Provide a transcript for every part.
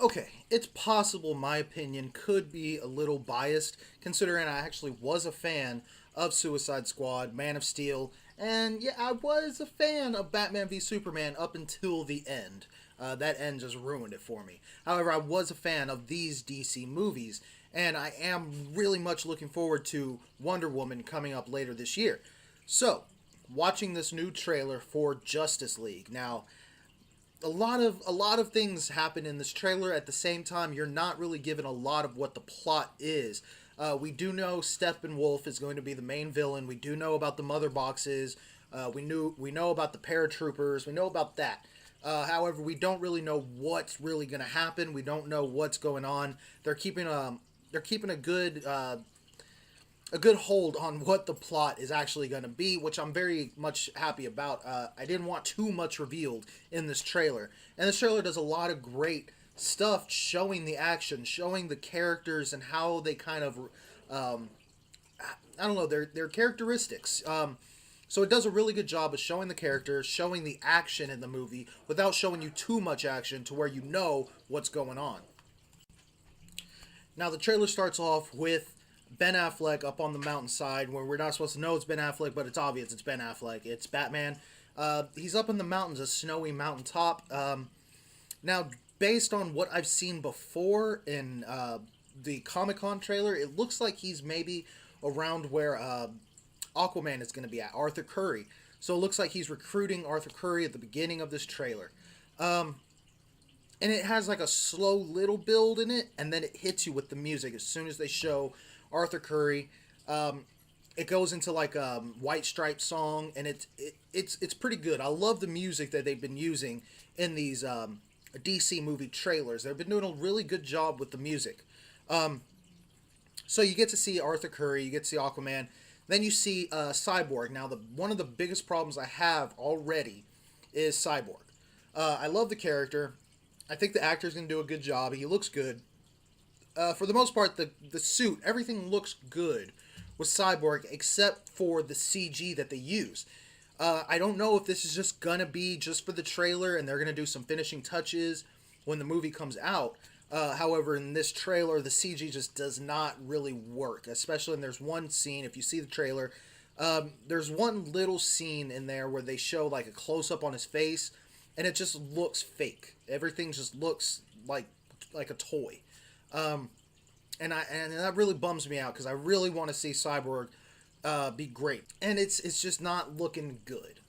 Okay, it's possible my opinion could be a little biased, considering I actually was a fan of Suicide Squad, Man of Steel, and yeah, I was a fan of Batman v Superman up until the end. That end just ruined it for me. However, I was a fan of these DC movies, and I am really much looking forward to Wonder Woman coming up later this year. So, watching this new trailer for Justice League. Now, a lot of things happen in this trailer. At the same time, you're not really given a lot of what the plot is. We do know Steppenwolf is going to be the main villain. We do know about the mother boxes. We know about the paratroopers. We know about that. However, we don't really know what's really going to happen. We don't know what's going on. They're keeping a good hold on what the plot is actually going to be, which I'm very much happy about. I didn't want too much revealed in this trailer, and this trailer does a lot of great stuff, showing the action, showing the characters, and how they kind of, I don't know, their characteristics. So it does a really good job of showing the characters, showing the action in the movie without showing you too much action to where you know what's going on. Now the trailer starts off with Ben Affleck up on the mountainside where we're not supposed to know it's Ben Affleck, but it's obvious it's Ben Affleck. It's Batman. He's up in the mountains, a snowy mountaintop. Now, based on what I've seen before in the Comic Con trailer, it looks like he's maybe around where Aquaman is going to be at, Arthur Curry. So it looks like he's recruiting Arthur Curry at the beginning of this trailer. And it has like a slow little build in it, and then it hits you with the music as soon as they show Arthur Curry. It goes into like a White Stripe song, and it's pretty good. I love the music that they've been using in these DC movie trailers. They've been doing a really good job with the music. So you get to see Arthur Curry, you get to see Aquaman, then you see Cyborg. Now, one of the biggest problems I have already is Cyborg. I love the character. I think the actor's going to do a good job. He looks good. For the most part, the suit, everything looks good with Cyborg except for the CG that they use. I don't know if this is just going to be just for the trailer and they're going to do some finishing touches when the movie comes out. However, in this trailer, the CG just does not really work, especially when there's one scene, if you see the trailer, there's one little scene in there where they show like a close-up on his face, and it just looks fake. Everything just looks like a toy. And that really bums me out because I really want to see Cyborg be great, and it's just not looking good.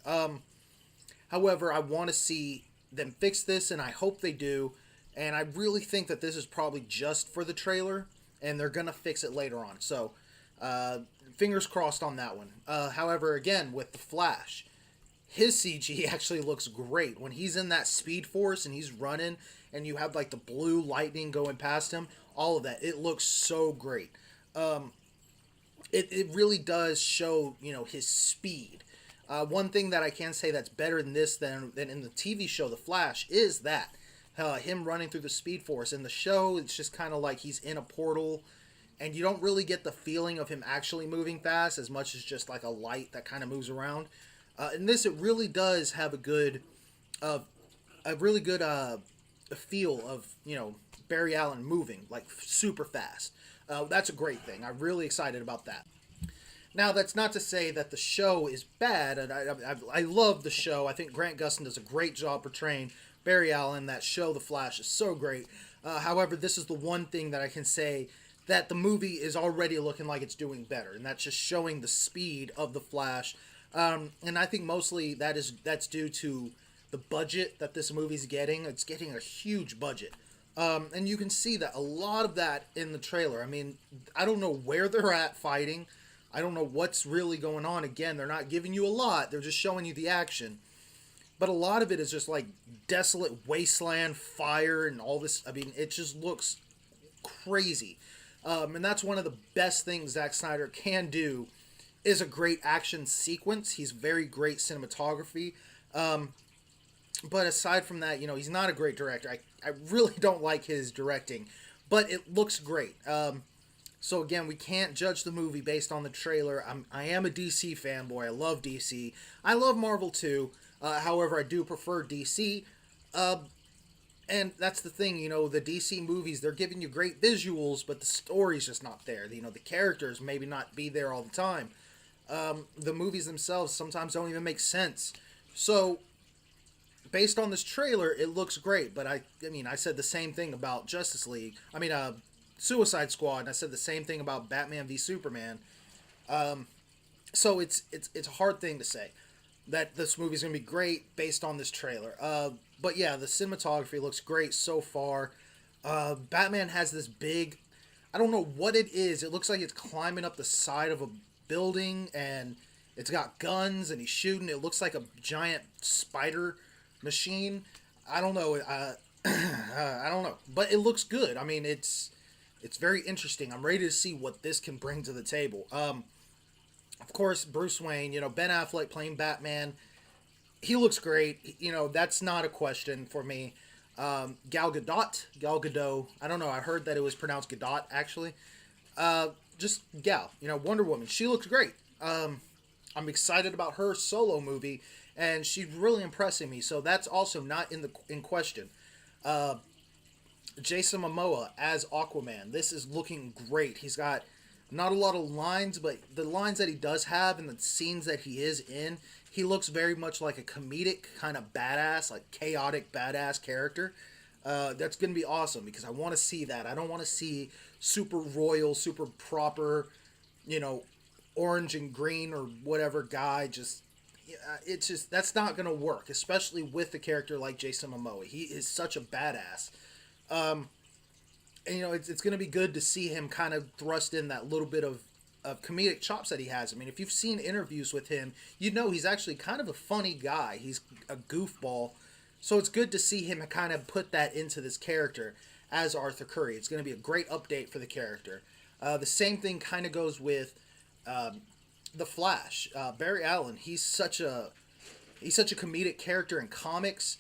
However, I want to see them fix this, and I hope they do. And I really think that this is probably just for the trailer, and they're gonna fix it later on. So, fingers crossed on that one. However, again with the Flash, his CG actually looks great when he's in that Speed Force and he's running, and you have like the blue lightning going past him. All of that, it looks so great. It really does show his speed. One thing that I can say that's better in this than in the TV show The Flash is that him running through the Speed Force. In the show, it's just kind of like he's in a portal, and you don't really get the feeling of him actually moving fast as much as just like a light that kind of moves around. In this, it really does have a really good feel of Barry Allen moving like super fast. That's a great thing. I'm really excited about that. Now, that's not to say that the show is bad, and I love the show. I think Grant Gustin does a great job portraying Barry Allen. That show, The Flash, is so great. However, this is the one thing that I can say that the movie is already looking like it's doing better, and that's just showing the speed of The Flash. And I think mostly that's due to the budget that this movie's getting. It's getting a huge budget. And you can see that a lot of that in the trailer. I mean, I don't know where they're at fighting. I don't know what's really going on. Again, they're not giving you a lot. They're just showing you the action. But a lot of it is just like desolate wasteland, fire, and all this. I mean, it just looks crazy. And that's one of the best things Zack Snyder can do is a great action sequence. He's very great cinematography. But aside from that, he's not a great director. I really don't like his directing, but it looks great. So again, we can't judge the movie based on the trailer. I am a DC fanboy. I love DC. I love Marvel too. However, I do prefer DC. And that's the thing, the DC movies, they're giving you great visuals, but the story's just not there. The characters maybe not be there all the time. The movies themselves sometimes don't even make sense. So, based on this trailer, it looks great, but I said the same thing about Justice League. Suicide Squad, and I said the same thing about Batman v Superman. So it's a hard thing to say that this movie's gonna be great based on this trailer. But yeah, the cinematography looks great so far. Batman has this big, I don't know what it is. It looks like it's climbing up the side of a building, and it's got guns, and he's shooting. It looks like a giant spider machine. I don't know. I don't know, but it looks good. It's very interesting. I'm ready to see what this can bring to the table. Of course, Bruce Wayne. Ben Affleck playing Batman. He looks great. That's not a question for me. Gal Gadot. I don't know. I heard that it was pronounced Gadot actually. Just Gal. Wonder Woman. She looks great. I'm excited about her solo movie, and she's really impressing me. So that's also not in question. Jason Momoa as Aquaman. This is looking great. He's got not a lot of lines, but the lines that he does have and the scenes that he is in, he looks very much like a comedic kind of badass, like chaotic badass character. That's going to be awesome because I want to see that. I don't want to see super royal, super proper, orange and green or whatever guy. It's just, that's not going to work, especially with a character like Jason Momoa. He is such a badass. And it's going to be good to see him kind of thrust in that little bit of comedic chops that he has. If you've seen interviews with him, he's actually kind of a funny guy. He's a goofball. So it's good to see him kind of put that into this character as Arthur Curry. It's going to be a great update for the character. The same thing kind of goes with the Flash. Barry Allen, he's such a comedic character in comics.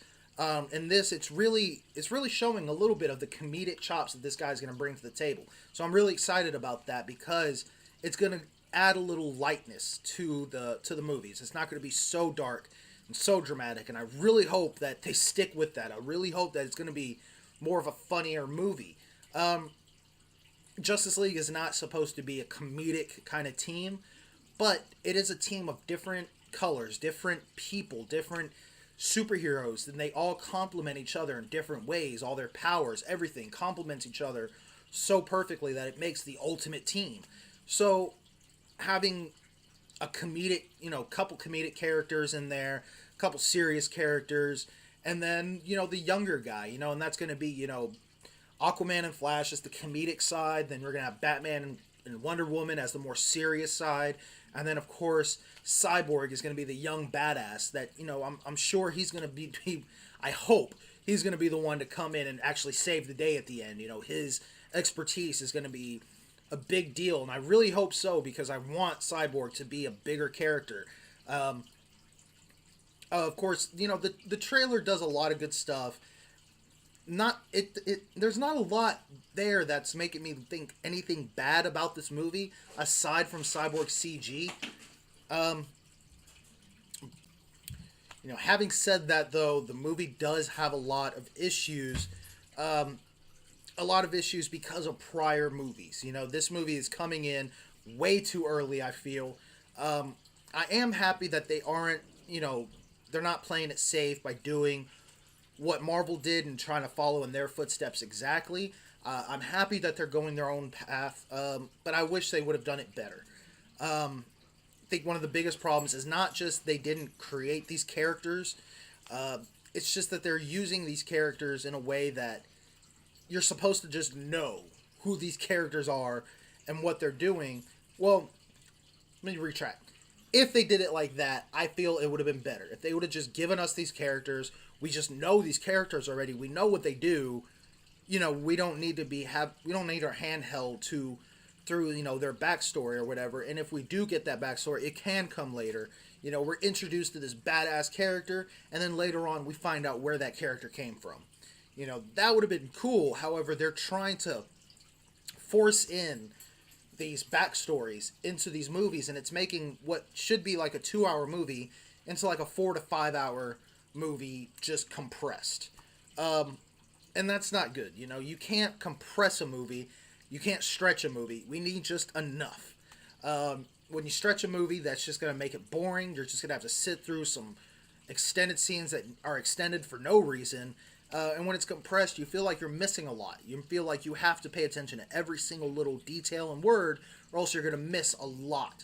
In this, it's really showing a little bit of the comedic chops that this guy's going to bring to the table. So I'm really excited about that because it's going to add a little lightness to the movies. It's not going to be so dark and so dramatic, and I really hope that they stick with that. I really hope that it's going to be more of a funnier movie. Justice League is not supposed to be a comedic kind of team, but it is a team of different colors, different people, different superheroes, and they all complement each other in different ways. All their powers, everything complements each other so perfectly that it makes the ultimate team. So having a comedic, couple comedic characters in there, a couple serious characters, and then, the younger guy, and that's going to be, Aquaman and Flash as the comedic side. Then we're going to have Batman and Wonder Woman as the more serious side. And then, of course, Cyborg is going to be the young badass that, I'm sure he's going to be, I hope he's going to be the one to come in and actually save the day at the end. His expertise is going to be a big deal. And I really hope so because I want Cyborg to be a bigger character. Of course, the trailer does a lot of good stuff. There's not a lot there that's making me think anything bad about this movie aside from Cyborg CG. Having said that, though, the movie does have a lot of issues. Because of prior movies. This movie is coming in way too early, I feel. I am happy that they aren't, they're not playing it safe by doing what Marvel did and trying to follow in their footsteps exactly. I'm happy that they're going their own path, but I wish they would have done it better. I think one of the biggest problems is not just they didn't create these characters, it's just that they're using these characters in a way that you're supposed to just know who these characters are and what they're doing. Well, let me retract. If they did it like that, I feel it would have been better. If they would have just given us these characters, we just know these characters already. We know what they do. We don't need we don't need our hand held through their backstory or whatever. And if we do get that backstory, it can come later. We're introduced to this badass character, and then later on we find out where that character came from. That would have been cool. However, they're trying to force in these backstories into these movies, and it's making what should be like a 2-hour movie into like a 4 to 5 hour movie just compressed. And that's not good. You know, you can't compress a movie, you can't stretch a movie. We need just enough. When you stretch a movie, that's just going to make it boring. You're just going to have to sit through some extended scenes that are extended for no reason. And when it's compressed, you feel like you're missing a lot. You feel like you have to pay attention to every single little detail and word, or else you're going to miss a lot.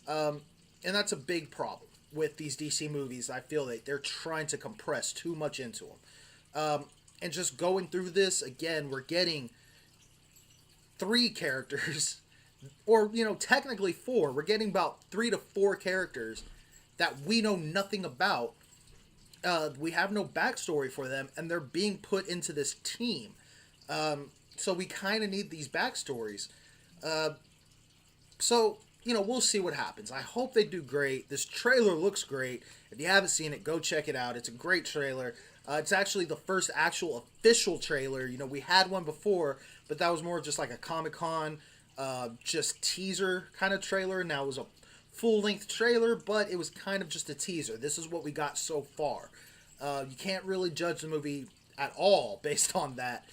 And that's a big problem with these DC movies. I feel that they're trying to compress too much into them. And just going through this, again, we're getting three characters, or, you know, technically four. We're getting about 3 to 4 characters that we know nothing about. We have no backstory for them, and they're being put into this team. So we kind of need these backstories. So, you know, we'll see what happens. I hope they do great. This trailer looks great. If you haven't seen it, go check it out. It's a great trailer. It's actually the first actual official trailer. You know, we had one before, but that was more just like a Comic-Con, just teaser kind of trailer. Now it was a full-length trailer, but it was kind of just a teaser. This is what we got so far. You can't really judge the movie at all based on that.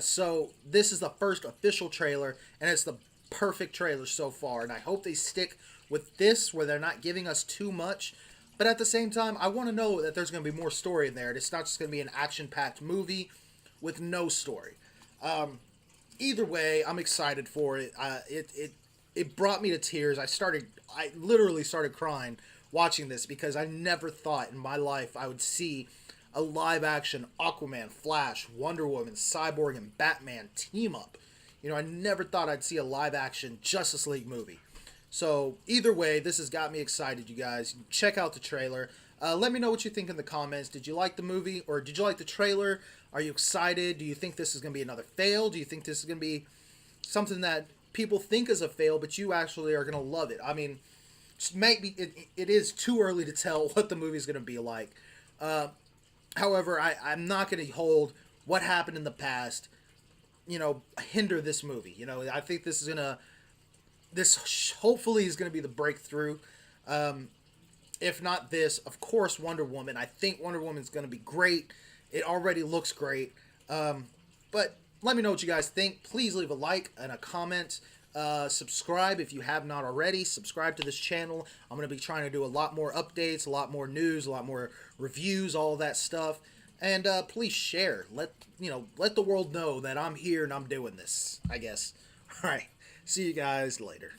So this is the first official trailer, and it's the perfect trailer so far. And I hope they stick with this, where they're not giving us too much. But at the same time, I want to know that there's going to be more story in there. It's not just going to be an action-packed movie with no story. Either way, I'm excited for it. It brought me to tears. I literally started crying watching this, because I never thought in my life I would see a live-action Aquaman, Flash, Wonder Woman, Cyborg, and Batman team up. You know, I never thought I'd see a live-action Justice League movie. So, either way, this has got me excited, you guys. Check out the trailer. Let me know what you think in the comments. Did you like the movie, or did you like the trailer? Are you excited? Do you think this is going to be another fail? Do you think this is going to be something that people think is a fail, but you actually are going to love it? I mean, maybe it is too early to tell what the movie is going to be like. However, I'm not going to hold what happened in the past, you know, hinder this movie. You know, I think this hopefully is going to be the breakthrough. If not this, of course, Wonder Woman. I think Wonder Woman is going to be great. It already looks great. But let me know what you guys think. Please leave a like and a comment. Subscribe if you have not already. Subscribe to this channel. I'm going to be trying to do a lot more updates, a lot more news, a lot more reviews, all that stuff. And please share. Let the world know that I'm here and I'm doing this, I guess. All right. See you guys later.